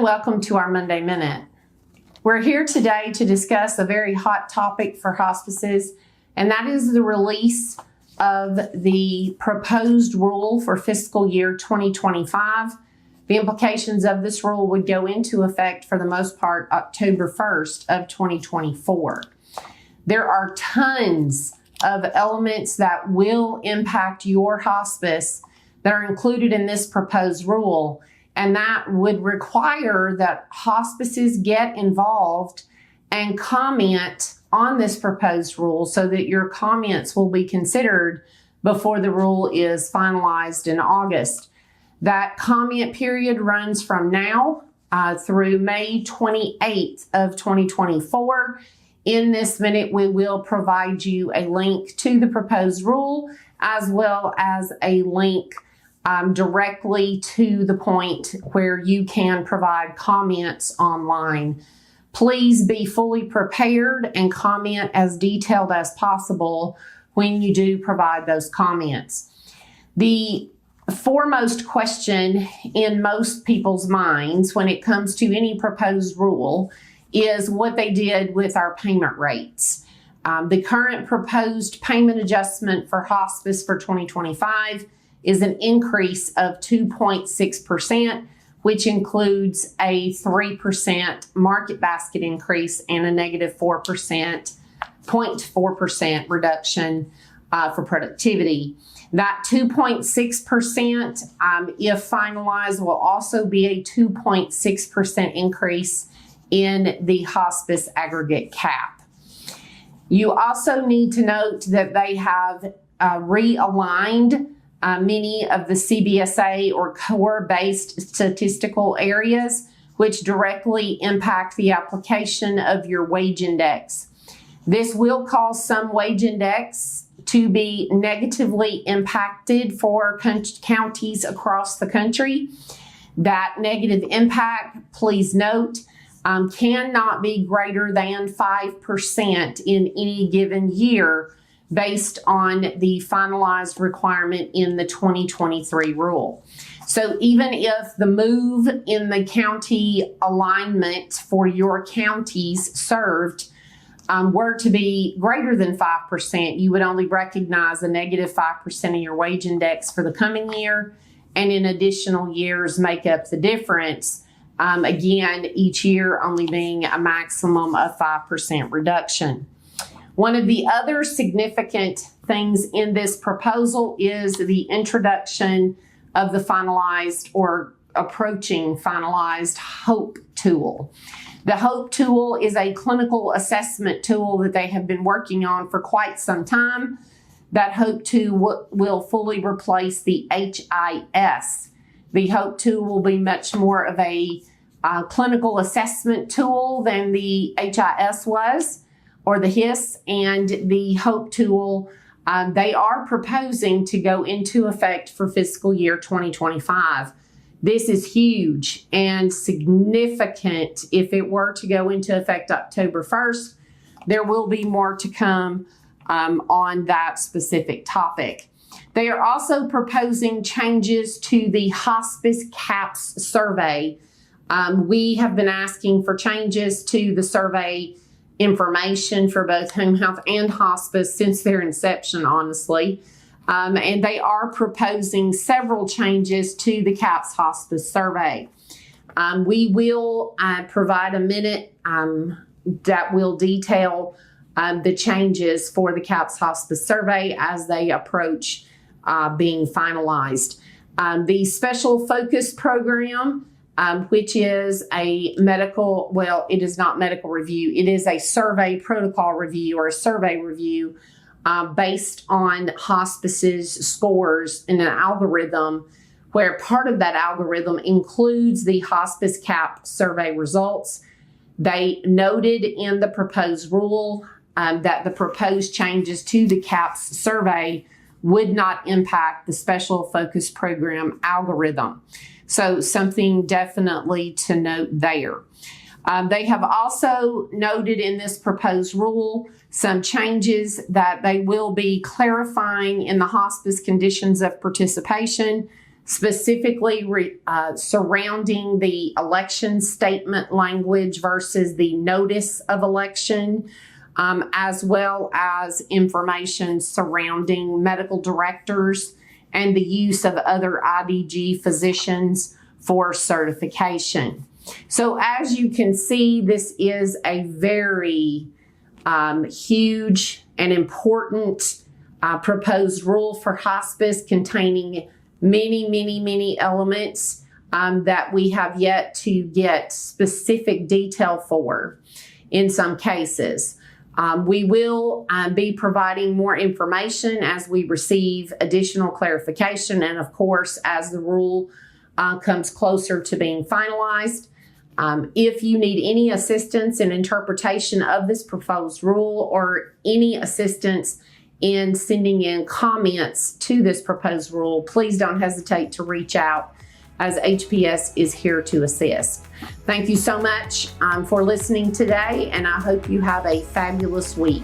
welcome to our Monday Minute. We're here today to discuss a very hot topic for hospices, and that is the release of the proposed rule for fiscal year 2025. The implications of this rule would go into effect for the most part October 1st of 2024. There are tons of elements that will impact your hospice that are included in this proposed rule, and that would require that hospices get involved and comment on this proposed rule so that your comments will be considered before the rule is finalized in August. That comment period runs from now through May 28th of 2024. In this minute, we will provide you a link to the proposed rule as well as a link directly to the point where you can provide comments online. Please be fully prepared and comment as detailed as possible when you do provide those comments. The foremost question in most people's minds when it comes to any proposed rule is what they did with our payment rates. The current proposed payment adjustment for hospice for 2025 is an increase of 2.6%, which includes a 3% market basket increase and a negative 0.4% reduction for productivity. That 2.6%, if finalized, will also be a 2.6% increase in the hospice aggregate cap. You also need to note that they have realigned many of the CBSA or core-based statistical areas, which directly impact the application of your wage index. This will cause some wage index to be negatively impacted for counties across the country. That negative impact, please note, cannot be greater than 5% in any given year based on the finalized requirement in the 2023 rule. So even if the move in the county alignment for your counties served were to be greater than 5%, you would only recognize a negative 5% of your wage index for the coming year, and in additional years make up the difference. Again, each year only being a maximum of 5% reduction. One of the other significant things in this proposal is the introduction of the finalized or approaching finalized HOPE tool. The HOPE tool is a clinical assessment tool that they have been working on for quite some time. That HOPE tool will fully replace the HIS. The HOPE tool will be much more of a clinical assessment tool than the HIS was, or the HIS, and the HOPE tool, they are proposing to go into effect for fiscal year 2025. This is huge and significant. If it were to go into effect October 1st, there will be more to come on that specific topic. They are also proposing changes to the Hospice CAHPS survey. We have been asking for changes to the survey information for both home health and hospice since their inception, honestly. And they are proposing several changes to the CAHPS hospice survey. We will provide a minute that will detail the changes for the CAHPS hospice survey as they approach being finalized. The special focus program, which is a medical, well, it is not medical review. It is a survey protocol review or a survey review based on hospice's scores in an algorithm, where part of that algorithm includes the hospice CAHPS survey results. They noted in the proposed rule that the proposed changes to the CAHPS survey would not impact the special focus program algorithm. So something definitely to note there. They have also noted in this proposed rule some changes that they will be clarifying in the hospice conditions of participation specifically surrounding the election statement language versus the notice of election, as well as information surrounding medical directors and the use of other IDG physicians for certification. So as you can see, this is a very huge and important proposed rule for hospice, containing many elements that we have yet to get specific detail for in some cases. We will be providing more information as we receive additional clarification, and of course, as the rule comes closer to being finalized. If you need any assistance in interpretation of this proposed rule, or any assistance in sending in comments to this proposed rule, please don't hesitate to reach out, as HPS is here to assist. Thank you so much for listening today, and I hope you have a fabulous week.